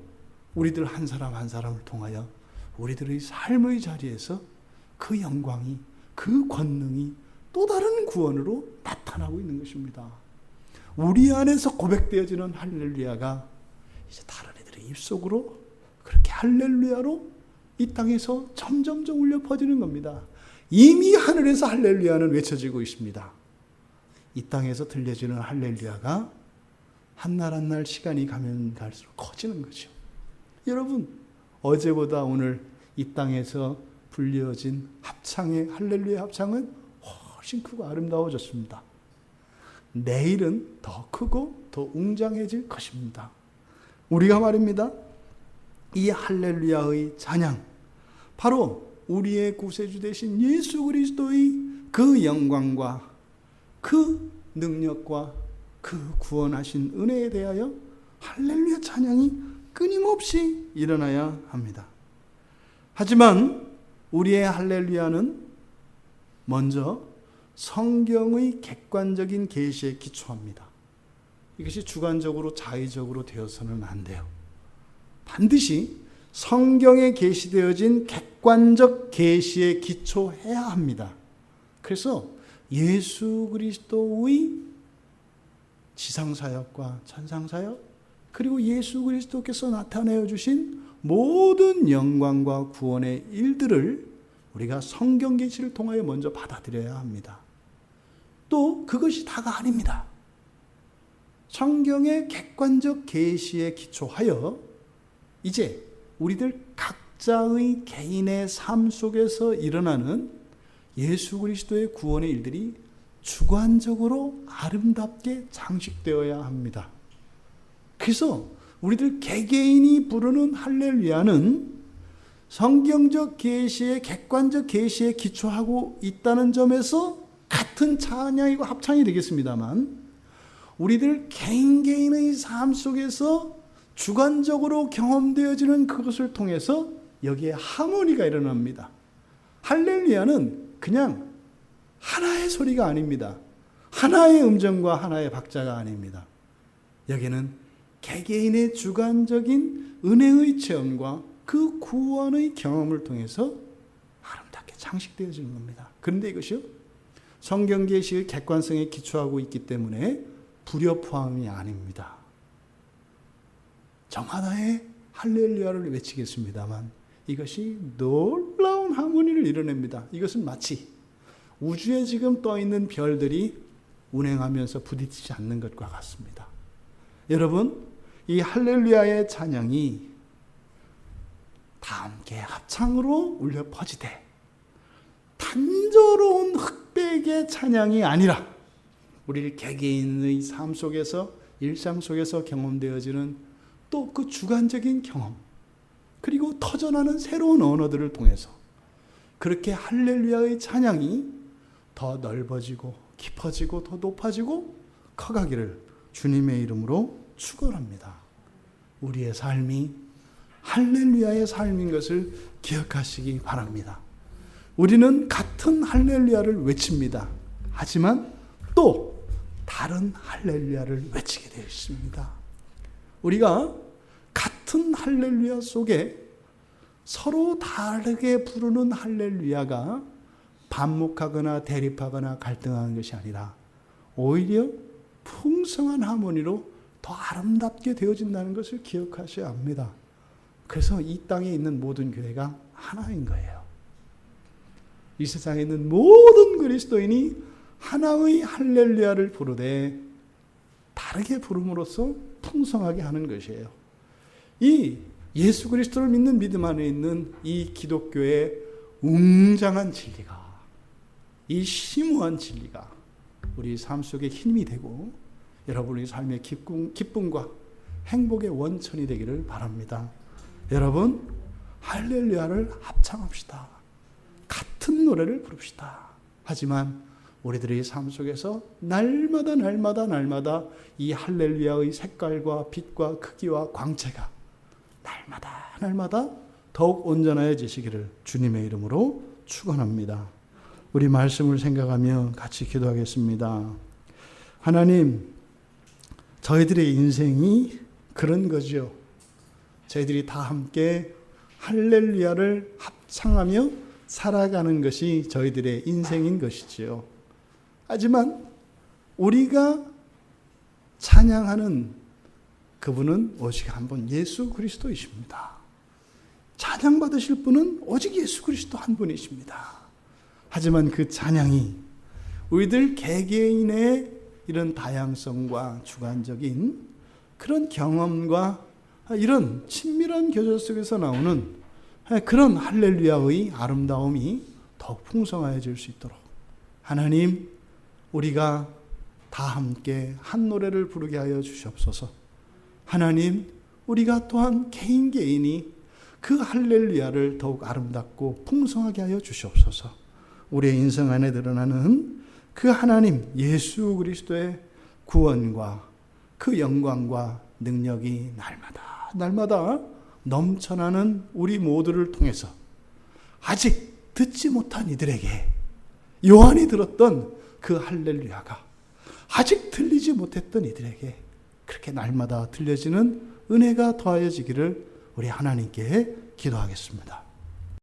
우리들 한 사람 한 사람을 통하여 우리들의 삶의 자리에서 그 영광이, 그 권능이 또 다른 구원으로 나타나고 있는 것입니다. 우리 안에서 고백되어지는 할렐루야가 이제 다른 애들의 입속으로 그렇게 할렐루야로 이 땅에서 점점점 울려 퍼지는 겁니다. 이미 하늘에서 할렐루야는 외쳐지고 있습니다. 이 땅에서 들려지는 할렐루야가 한 날 한 날 시간이 가면 갈수록 커지는 거죠. 여러분, 어제보다 오늘 이 땅에서 불려진 합창의 할렐루야 합창은 훨씬 크고 아름다워졌습니다. 내일은 더 크고 더 웅장해질 것입니다. 우리가 말입니다. 이 할렐루야의 찬양, 바로 우리의 구세주 되신 예수 그리스도의 그 영광과 그 능력과 그 구원하신 은혜에 대하여 할렐루야 찬양이 끊임없이 일어나야 합니다. 하지만 우리의 할렐루야는 먼저 성경의 객관적인 계시에 기초합니다. 이것이 주관적으로 자의적으로 되어서는 안 돼요. 반드시 성경에 계시되어진 객관적 계시에 기초해야 합니다. 그래서 예수 그리스도의 지상사역과 천상사역, 그리고 예수 그리스도께서 나타내어 주신 모든 영광과 구원의 일들을 우리가 성경 계시를 통하여 먼저 받아들여야 합니다. 또 그것이 다가 아닙니다. 성경의 객관적 계시에 기초하여 이제 우리들 각자의 개인의 삶 속에서 일어나는 예수 그리스도의 구원의 일들이 주관적으로 아름답게 장식되어야 합니다. 그래서 우리들 개개인이 부르는 할렐루야는 성경적 계시의 객관적 계시에 기초하고 있다는 점에서 같은 찬양이고 합창이 되겠습니다만, 우리들 개인의 삶 속에서 주관적으로 경험되어지는 그것을 통해서 여기에 하모니가 일어납니다. 할렐루야는 그냥 하나의 소리가 아닙니다. 하나의 음정과 하나의 박자가 아닙니다. 여기는 개개인의 주관적인 은혜의 체험과 그 구원의 경험을 통해서 아름답게 장식되어지는 겁니다. 그런데 이것이요, 성경 계시의 객관성에 기초하고 있기 때문에 불협화음이 아닙니다. 저마다의 할렐루야를 외치겠습니다만 이것이 놀라운 하모니를 이뤄냅니다. 이것은 마치 우주에 지금 떠있는 별들이 운행하면서 부딪히지 않는 것과 같습니다. 여러분, 이 할렐루야의 찬양이 다 함께 합창으로 울려 퍼지되 단조로운 흑백의 찬양이 아니라 우리 개개인의 삶 속에서, 일상 속에서 경험되어지는 또 그 주관적인 경험, 그리고 터져나는 새로운 언어들을 통해서 그렇게 할렐루야의 찬양이 더 넓어지고 깊어지고 더 높아지고 커가기를 주님의 이름으로 축원합니다. 우리의 삶이 할렐루야의 삶인 것을 기억하시기 바랍니다. 우리는 같은 할렐루야를 외칩니다. 하지만 또 다른 할렐루야를 외치게 되어 있습니다. 우리가 같은 할렐루야 속에 서로 다르게 부르는 할렐루야가 반목하거나 대립하거나 갈등하는 것이 아니라 오히려 풍성한 하모니로 더 아름답게 되어진다는 것을 기억하셔야 합니다. 그래서 이 땅에 있는 모든 교회가 하나인 거예요. 이 세상에 있는 모든 그리스도인이 하나의 할렐루야를 부르되 다르게 부름으로써 풍성하게 하는 것이에요. 이 예수 그리스도를 믿는 믿음 안에 있는 이 기독교의 웅장한 진리가, 이 심오한 진리가 우리 삶 속에 힘이 되고 여러분의 삶의 기쁨과 행복의 원천이 되기를 바랍니다. 여러분, 할렐루야를 합창합시다. 같은 노래를 부릅시다. 하지만 우리들의 삶 속에서 날마다 이 할렐루야의 색깔과 빛과 크기와 광채가 날마다 더욱 온전해지시기를 주님의 이름으로 축원합니다. 우리 말씀을 생각하며 같이 기도하겠습니다. 하나님, 저희들의 인생이 그런 거죠. 저희들이 다 함께 할렐루야를 합창하며 살아가는 것이 저희들의 인생인 것이지요. 하지만 우리가 찬양하는 그분은 오직 한 분 예수 그리스도이십니다. 찬양받으실 분은 오직 예수 그리스도 한 분이십니다. 하지만 그 찬양이 우리들 개개인의 이런 다양성과 주관적인 그런 경험과 이런 친밀한 교제 속에서 나오는 그런 할렐루야의 아름다움이 더욱 풍성해질 수 있도록 하나님, 우리가 다 함께 한 노래를 부르게 하여 주시옵소서. 하나님, 우리가 또한 개인이 그 할렐루야를 더욱 아름답고 풍성하게 하여 주시옵소서. 우리의 인생 안에 드러나는 그 하나님 예수 그리스도의 구원과 그 영광과 능력이 날마다 넘쳐나는 우리 모두를 통해서 아직 듣지 못한 이들에게 요한이 들었던 그 할렐루야가 아직 들리지 못했던 이들에게 그렇게 날마다 들려지는 은혜가 더하여지기를 우리 하나님께 기도하겠습니다.